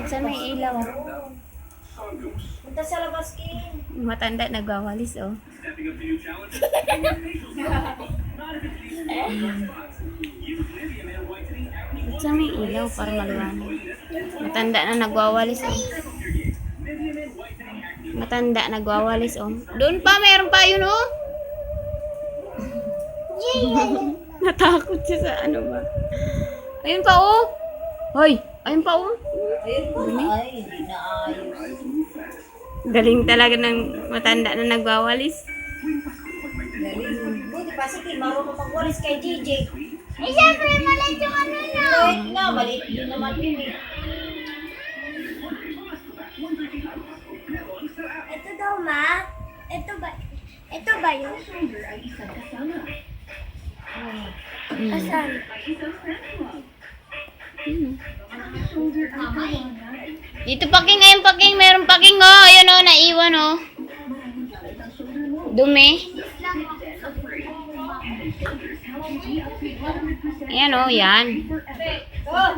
Saan may ilaw? Punta sa labas, King. Matanda, nagwawalis, oh. Saan may ilaw para maliwanag? Matanda na nagwawalis, oh. Matanda, nagwawalis, oh. Doon pa, mayroon pa yun, oh. Natakot siya sa ano ba. Ayun pa, oh. Hoy, ayun pa, oh. Ayun po. Ay, hindi na ayos. Galing talaga ng matanda na nagwawalis. Galing. Buti pa, sige, marunong magwalis kay DJ. Eh, syempre, maliit yung ano na. Kahit na, maliit din naman yun eh. Ito daw, ma. Ito ba yun? Asan? Dito paking, ngayon paking, meron paking, oh. Ayun, oh, naiwan, oh. Dumi. Ayan, oh, yan. Oh!